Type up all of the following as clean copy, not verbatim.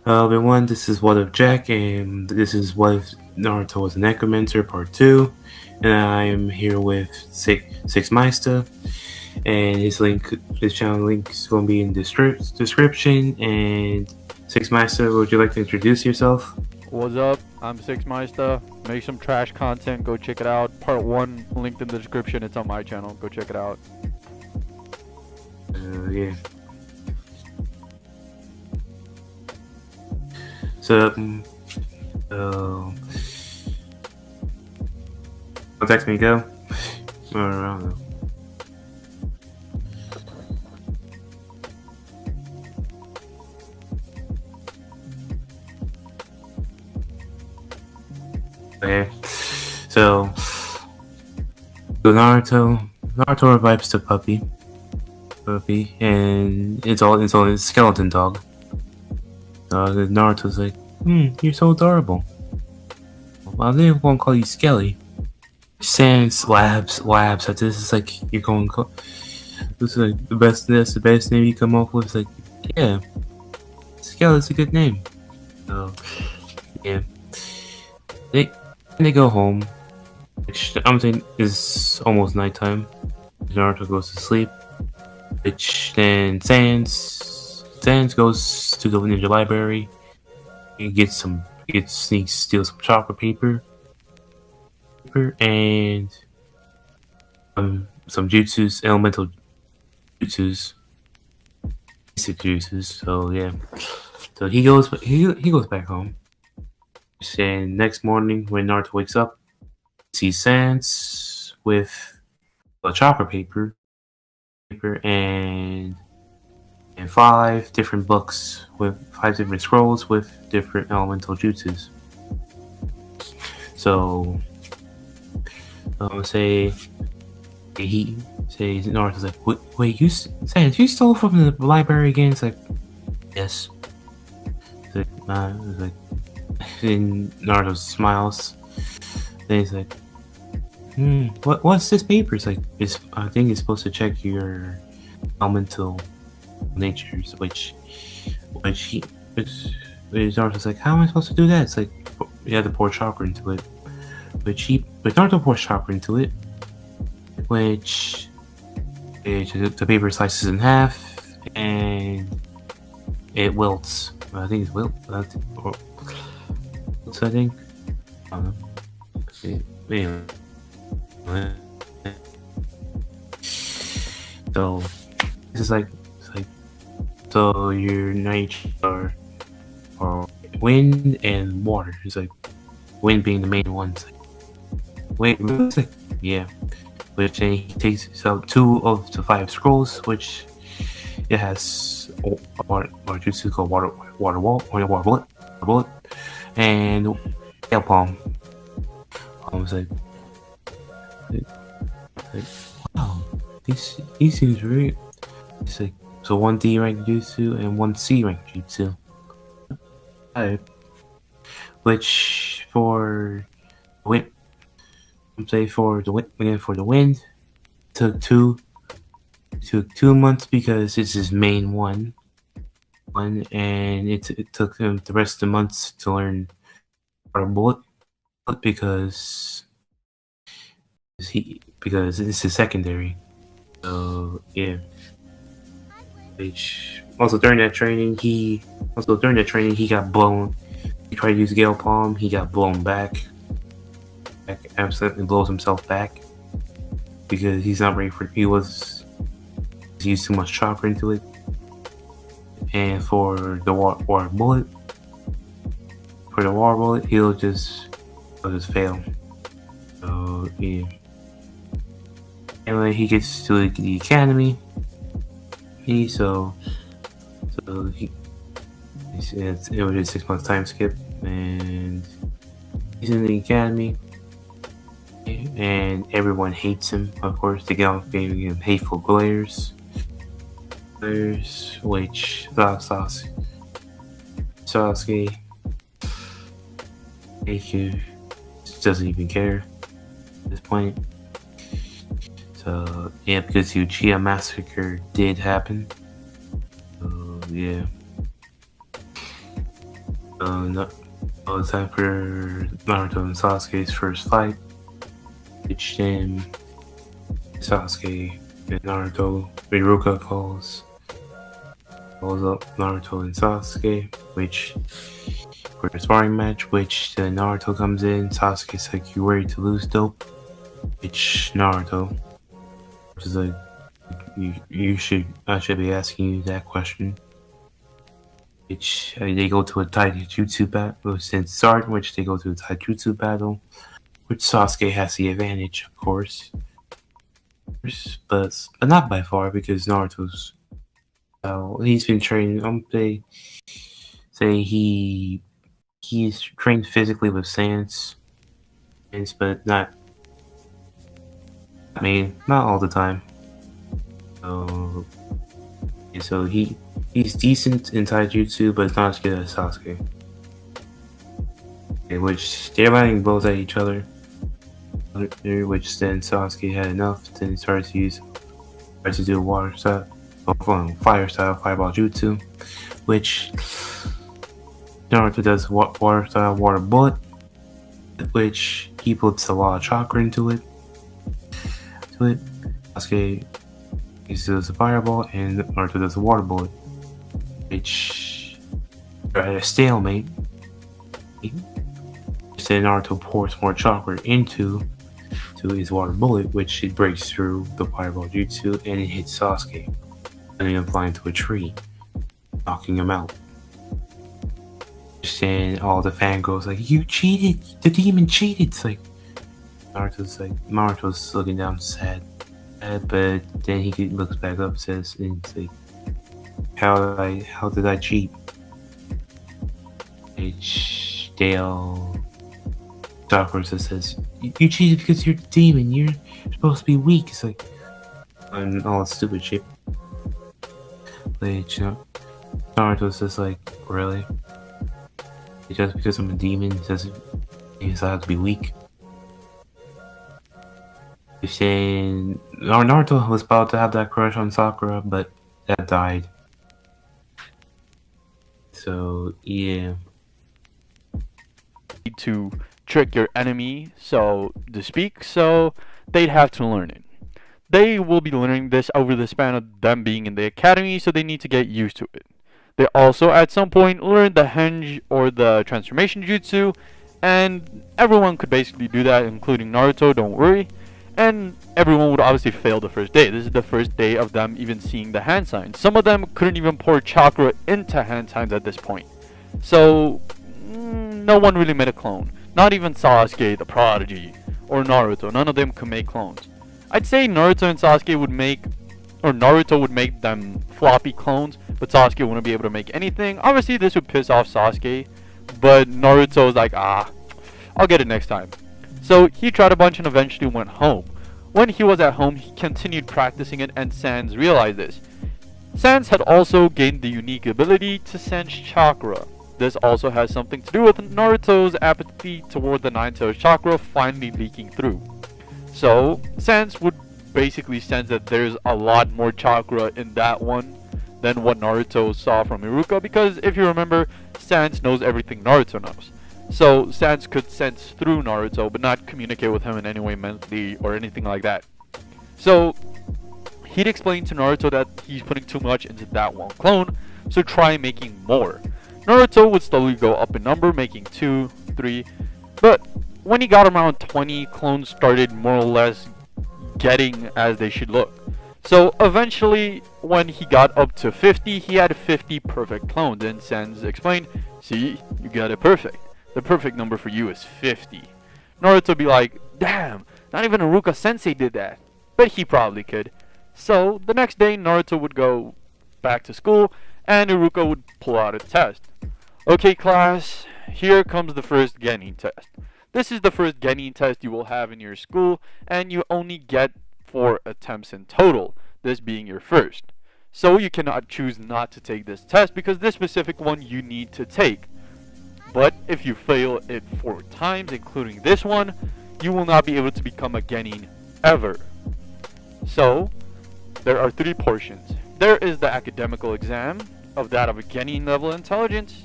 Everyone, this is What If Jack, and this is What If Naruto was a Necromancer Part 2. And I am here with FtSixMysta, and his channel link is going to be in the description. And FtSixMysta, would you like to introduce yourself? What's up? I'm FtSixMysta. Make some trash content. Go check it out. Part 1 linked in the description. It's on my channel. Go check it out. Yeah. So, text me, go. Or, I don't know. Okay. So Naruto revives the puppy, and it's on his skeleton dog. Naruto's like, you're so adorable. Well, they won't call you Skelly. Sans labs at this. It's like you're going. This is like the best. That's the best name you come up with. It's like, yeah, Skelly's a good name. So yeah, they go home. Which I'm saying is almost nighttime. Naruto goes to sleep. Which then Sans goes to the ninja library. He steals some chocolate paper and some jutsus, elemental jutsus, basic jutsus. So yeah, so he goes back home. And next morning, when Naruto wakes up, he sees Sans with a chopper paper and 5 different books with 5 different scrolls with different elemental jutsus. So say Naruto's like, wait, Sans, you stole from the library again? It's like, yes. It's like, and Naruto smiles. Then he's like, what's this paper? It's like, I think it's supposed to check your elemental natures, which Naruto's like, how am I supposed to do that? It's like, you have to pour chakra into it. But Naruto pours chakra into it, which the paper slices in half and it wilts. I think it's wilts. I think. I don't know. Anyway. So it's like so your nature are wind and water. It's like wind being the main ones. Wait, it's like, yeah. Which then he takes out 2 of the 5 scrolls, which it has or jutsu called water bullet, and Gale Palm. I was like, wow, these seems very. It's like, so 1 D rank jutsu and 1 C rank jutsu. Alright. Which for wind, for the wind took 2 months because it's his main one, and it took him the rest of the months to learn water bullet because it's his secondary. So yeah. Which also during that training he got blown. He tried to use Gale Palm, he got blown back. Absolutely blows himself back because he's not ready for. He used too much chakra into it. And for the water bullet, he'll just fail. So yeah. Anyway, he gets to the academy. It was a 6 month time skip, and he's in the academy, and everyone hates him. Of course, they give him hateful glares, which Sasuke, Eiku doesn't even care at this point. So yeah, because the Uchiha massacre did happen. So yeah. No, it's time for Naruto and Sasuke's first fight, which then Sasuke and Naruto, Iruka calls up Naruto and Sasuke, which for the sparring match, which then Naruto comes in, Sasuke's like, "You ready to lose, dope?" Which Naruto, which is like, I should be asking you that question. Which they go to a taijutsu battle, since start, which they go to a taijutsu battle, which Sasuke has the advantage, of course. But not by far, because Naruto's he's been training. They say he's trained physically with Sans, but not. I mean, not all the time. So he's decent in taijutsu, but not as good as Sasuke. Okay, which they're landing blows at each other. Which then Sasuke had enough. Then he started to do water style, fire style fireball jutsu, which Naruto does water style water bullet, which he puts a lot of chakra into it. Sasuke does a fireball and Naruto does a water bullet, which are at a stalemate. Then Naruto pours more chakra into his water bullet, which it breaks through the fireball jutsu and it hits Sasuke, and then flying to a tree, knocking him out. Then all the fangirls like, "You cheated! The demon cheated!" It's like Naruto's looking down sad, but then he looks back up, says, and it's like, how did I cheat? It's Dale Sakura says, "You cheated because you're a demon. You're supposed to be weak." It's like, and all that stupid shit. Which Naruto's just like, really? Just because I'm a demon doesn't mean I have to be weak? You're saying Naruto was about to have that crush on Sakura, but that died. So yeah. To trick your enemy, so to speak, so they'd have to learn it. They will be learning this over the span of them being in the academy, so they need to get used to it. They also at some point learn the henge or the transformation jutsu, and everyone could basically do that, including Naruto, don't worry. And everyone would obviously fail the first day. This is the first day of them even seeing the hand signs. Some of them couldn't even pour chakra into hand signs at this point. So no one really made a clone. Not even Sasuke, the prodigy, or Naruto. None of them could make clones. I'd say Naruto and Sasuke would make, or Naruto would make them floppy clones, but Sasuke wouldn't be able to make anything. Obviously this would piss off Sasuke, but Naruto's like, I'll get it next time. So he tried a bunch and eventually went home. When he was at home, he continued practicing it, and Sans realized this. Sans had also gained the unique ability to sense chakra. This also has something to do with Naruto's apathy toward the Nine-Tails chakra finally leaking through. So Sans would basically sense that there's a lot more chakra in that one than what Naruto saw from Iruka, because if you remember, Sans knows everything Naruto knows. So Sans could sense through Naruto but not communicate with him in any way mentally or anything like that. So he'd explain to Naruto that he's putting too much into that one clone, so try making more. Naruto would slowly go up in number, making 2, 3, but when he got around 20, clones started more or less getting as they should look. So eventually, when he got up to 50, he had 50 perfect clones, and Sans explained, "See, you got it perfect. The perfect number for you is 50. Naruto would be like, "Damn, not even Iruka Sensei did that." But he probably could. So the next day, Naruto would go back to school, and Iruka would pull out a test. "Okay class, here comes the first Genin test. This is the first Genin test you will have in your school, and you only get 4 attempts in total, this being your first. So you cannot choose not to take this test, because this specific one you need to take. But if you fail it 4 times, including this one, you will not be able to become a Genin ever." So there are 3 portions. There is the academical exam, of that of a Genin level intelligence.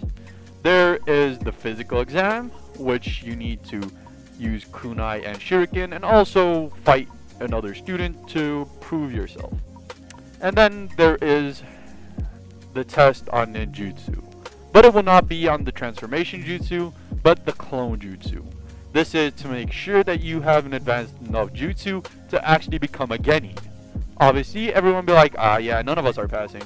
There is the physical exam, which you need to use kunai and shuriken and also fight another student to prove yourself. And then there is the test on ninjutsu. But it will not be on the transformation jutsu, but the clone jutsu. This is to make sure that you have an advanced enough jutsu to actually become a genin. Obviously, everyone will be like, ah yeah, none of us are passing.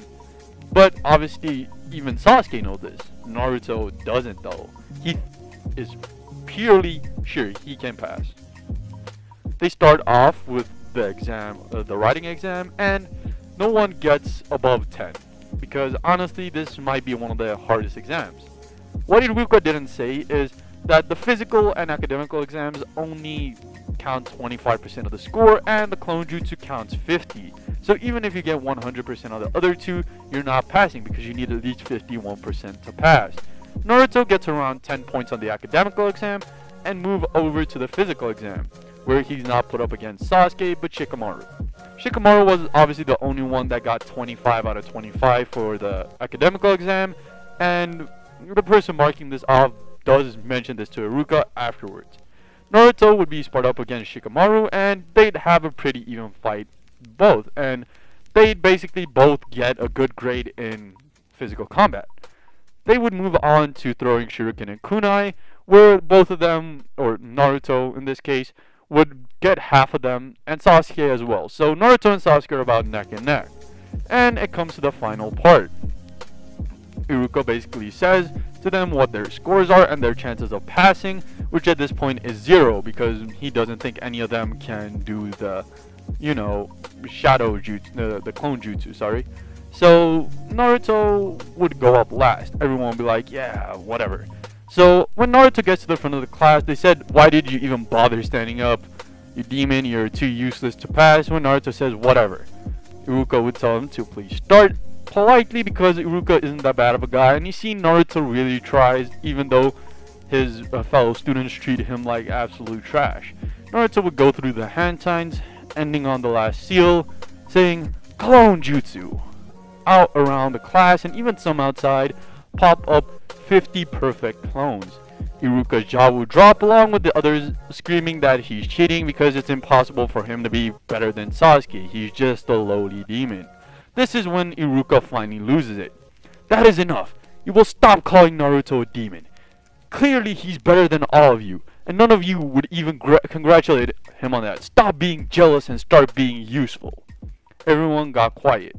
But obviously, even Sasuke knows this. Naruto doesn't though. He is purely sure he can pass. They start off with the exam, the writing exam, and no one gets above 10. Because honestly, this might be one of the hardest exams. What Iruka didn't say is that the physical and academical exams only count 25% of the score, and the clone jutsu counts 50. So even if you get 100% of the other two, you're not passing because you need at least 51% to pass. Naruto gets around 10 points on the academical exam and move over to the physical exam, where he's not put up against Sasuke but Shikamaru. Shikamaru was obviously the only one that got 25 out of 25 for the academical exam, and the person marking this off does mention this to Iruka afterwards. Naruto would be sparred up against Shikamaru, and they'd have a pretty even fight both, and they'd basically both get a good grade in physical combat. They would move on to throwing shuriken and kunai, where both of them, or Naruto in this case, would get half of them, and Sasuke as well. So Naruto and Sasuke are about neck and neck. And it comes to the final part. Iruka basically says to them what their scores are and their chances of passing, which at this point is 0 because he doesn't think any of them can do the, shadow jutsu, the clone jutsu, sorry. So Naruto would go up last. Everyone would be like, yeah, whatever. So when Naruto gets to the front of the class, they said, why did you even bother standing up? You demon, you're too useless to pass. When Naruto says, whatever, Iruka would tell him to please start politely because Iruka isn't that bad of a guy. And you see Naruto really tries, even though his fellow students treat him like absolute trash. Naruto would go through the hand signs, ending on the last seal, saying, clone jutsu. Out around the class and even some outside, pop up 50 perfect clones. Iruka's jaw will drop along with the others screaming that he's cheating because it's impossible for him to be better than Sasuke. He's just a lowly demon. This is when Iruka finally loses it. That is enough. You will stop calling Naruto a demon. Clearly he's better than all of you, and none of you would even congratulate him on that. Stop being jealous and start being useful. Everyone got quiet.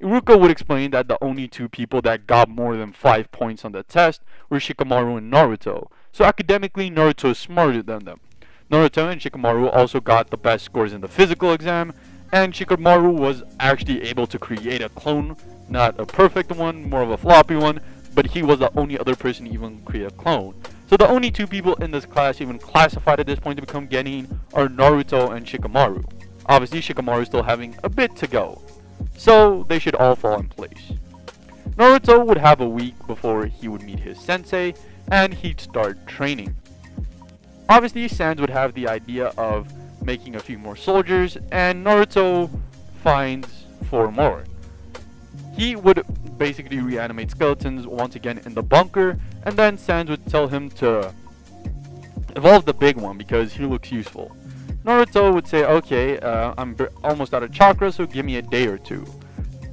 Iruka would explain that the only two people that got more than 5 points on the test were Shikamaru and Naruto, so academically Naruto is smarter than them. Naruto and Shikamaru also got the best scores in the physical exam, and Shikamaru was actually able to create a clone, not a perfect one, more of a floppy one, but he was the only other person to even create a clone. So the only two people in this class even classified at this point to become genin are Naruto and Shikamaru. Obviously Shikamaru is still having a bit to go, so they should all fall in place. Naruto would have a week before he would meet his sensei, and he'd start training. Obviously, Sans would have the idea of making a few more soldiers, and Naruto finds 4 more. He would basically reanimate skeletons once again in the bunker, and then Sans would tell him to evolve the big one because he looks useful. Naruto would say, okay, I'm almost out of chakra, so give me a day or 2.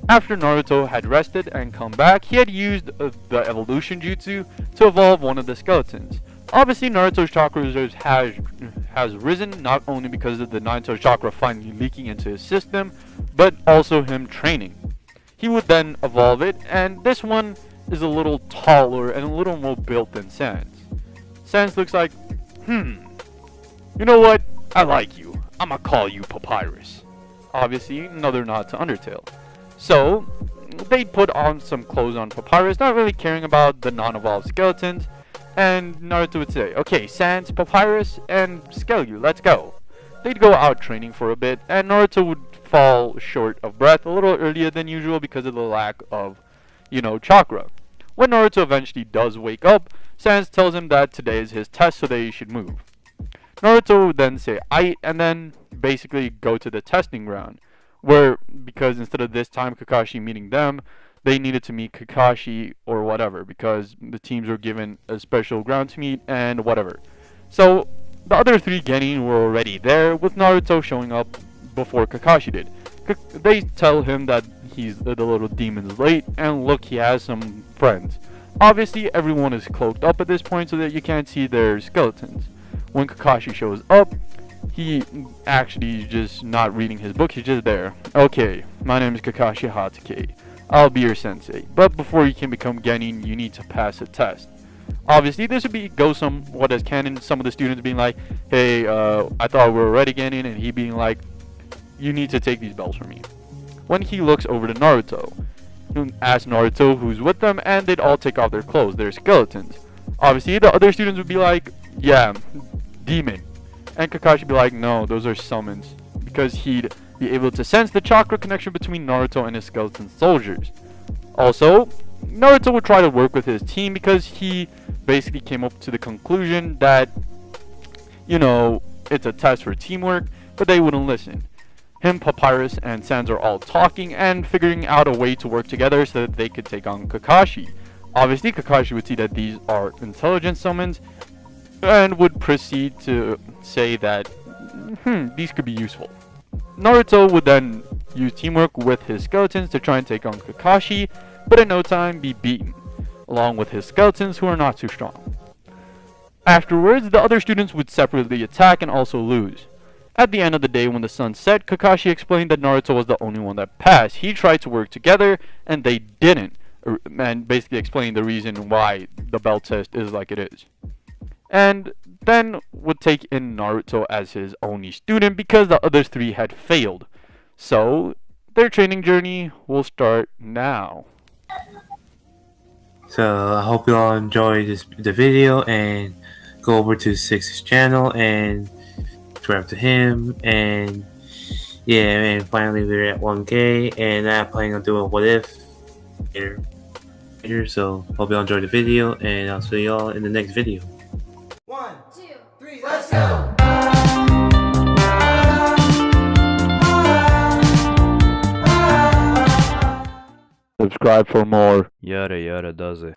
After Naruto had rested and come back, he had used the evolution jutsu to evolve one of the skeletons. Obviously, Naruto's chakra reserves has risen, not only because of the Naruto chakra finally leaking into his system, but also him training. He would then evolve it, and this one is a little taller and a little more built than Sans. Sans looks like, you know what? I like you. I'ma call you Papyrus. Obviously, another nod to Undertale. So, they'd put on some clothes on Papyrus, not really caring about the non-evolved skeletons, and Naruto would say, okay, Sans, Papyrus, and Skeleu, let's go. They'd go out training for a bit, and Naruto would fall short of breath a little earlier than usual because of the lack of, chakra. When Naruto eventually does wake up, Sans tells him that today is his test, so they should move. Naruto would then say aight, and then basically go to the testing ground, where, because instead of this time Kakashi meeting them, they needed to meet Kakashi or whatever because the teams were given a special ground to meet and whatever. So the other three genin were already there, with Naruto showing up before Kakashi did. They tell him that the little demon's late, and look, he has some friends. Obviously, everyone is cloaked up at this point so that you can't see their skeletons. When Kakashi shows up, he actually just not reading his book, he's just there. Okay, my name is Kakashi Hatake. I'll be your sensei, but before you can become genin, you need to pass a test. Obviously, this would go somewhat as canon, some of the students being like, hey, I thought we were already genin, and he being like, you need to take these bells from me. When he looks over to Naruto, he asks Naruto who's with them, and they'd all take off their clothes, their skeletons. Obviously, the other students would be like, yeah, demon. And Kakashi would be like, no, those are summons, because he'd be able to sense the chakra connection between Naruto and his skeleton soldiers. Also, Naruto would try to work with his team because he basically came up to the conclusion that, it's a test for teamwork, but they wouldn't listen. Him, Papyrus, and Sans are all talking and figuring out a way to work together so that they could take on Kakashi. Obviously, Kakashi would see that these are intelligent summons and would proceed to say that, these could be useful. Naruto would then use teamwork with his skeletons to try and take on Kakashi, but in no time be beaten, along with his skeletons who are not too strong. Afterwards, the other students would separately attack and also lose. At the end of the day, when the sun set, Kakashi explained that Naruto was the only one that passed. He tried to work together, and they didn't, and basically explained the reason why the bell test is like it is. And then would take in Naruto as his only student because the other three had failed. So, their training journey will start now. So I hope you all enjoyed the video, and go over to Six's channel and subscribe to him. And yeah, and finally we're at 1K, and I'm planning on doing what if later. So hope you all enjoyed the video, and I'll see y'all in the next video. 1, 2, 3, let's go! Subscribe for more. Yada yada does it.